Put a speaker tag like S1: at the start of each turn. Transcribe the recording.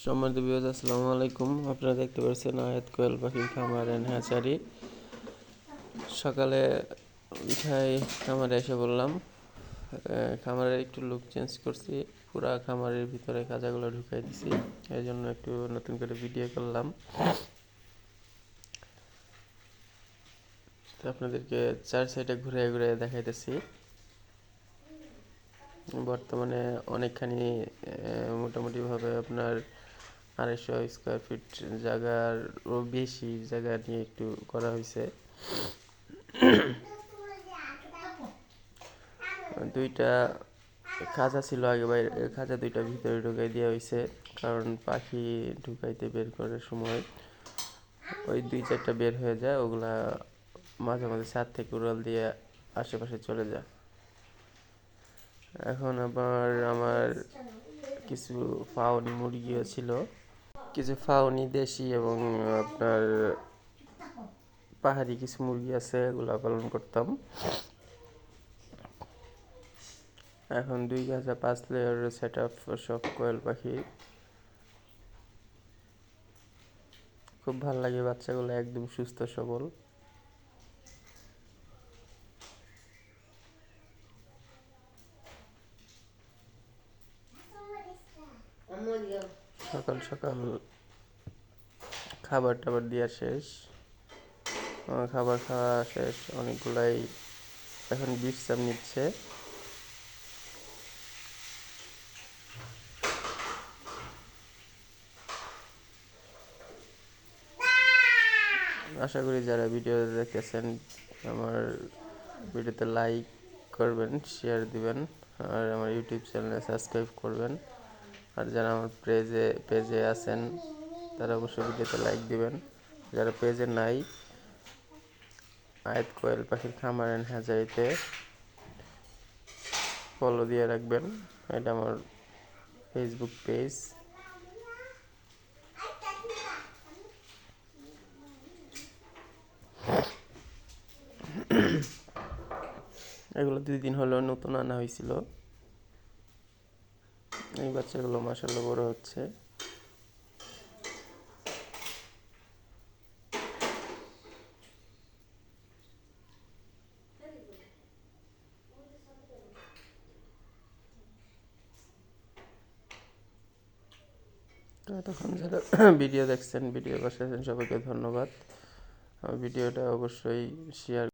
S1: সম্মানিত ভিউয়ার্স, আসসালামু আলাইকুম। আপনারা দেখতে পাচ্ছেন আয়াত কোয়েল পাখির খামার এন্ড হ্যাচারি। সকালে উঠাই খামারে এসে বললাম, খামারের একটু লুক চেঞ্জ করছি, পুরা খামারের ভিতরে খাঁচাগুলো ঢুকাই দিছি। এই জন্য একটু নতুন করে ভিডিও করলাম। আপনাদেরকে চার সাইডে ঘুরে ঘুরে দেখাইতেছি। বর্তমানে অনেকখানি মোটামুটিভাবে আপনার 250 স্কোয়ার ফিট জায়গারও বেশি জায়গা নিয়ে একটু করা হয়েছে। দুইটা খাঁচা ছিল আগে, বাইরে খাঁচা দুইটা ভিতরে ঢুকাই দেওয়া হয়েছে, কারণ পাখি ঢুকাইতে বের করার সময় ওই 2-4টা বের হয়ে যায়, ওগুলা মাঝে মাঝে ছাদ থেকে উড়াল দিয়ে আশেপাশে চলে যায়। এখন আবার আমার কিছু ফাউনি মুরগিও ছিল, কিছু ফাউনি দেশি এবং আপনার পাহাড়ি কিছু মুরগি আছে, এগুলা পালন করতাম। এখন 2 লেয়ারের সেট আপ সব কোয়েল পাখি। খুব ভালো লাগে, বাচ্চাগুলো একদম সুস্থ সবল। সকাল সকাল খাবার টাবার দেওয়া শেষ, খাবার খাওয়া শেষ, অনেকগুলাই এখন বিশ্রাম নিচ্ছে। আশা করি যারা ভিডিও দেখতেছেন আমার ভিডিওতে লাইক করবেন, শেয়ার দিবেন, আর আমার ইউটিউব চ্যানেলে সাবস্ক্রাইব করবেন। আর যারা আমার পেজে আছেন তারা অবশ্যই ভিডিওতে লাইক দিবেন। যারা পেজে নাই, আয়াত কোয়েল পাখির খামার এন্ড হ্যাচারিতে ফলো দিয়ে রাখবেন। এটা আমার ফেসবুক পেজ। এগুলো 2 দিন হলো নতুন আনা হয়েছিল। এই বাচ্চাগুলো মাশাআল্লাহ বড় হচ্ছে। তো এতক্ষণ যারা ভিডিও দেখছেন, ভিডিও পাশে আছেন, সবাইকে ধন্যবাদ। ভিডিওটা অবশ্যই শেয়ার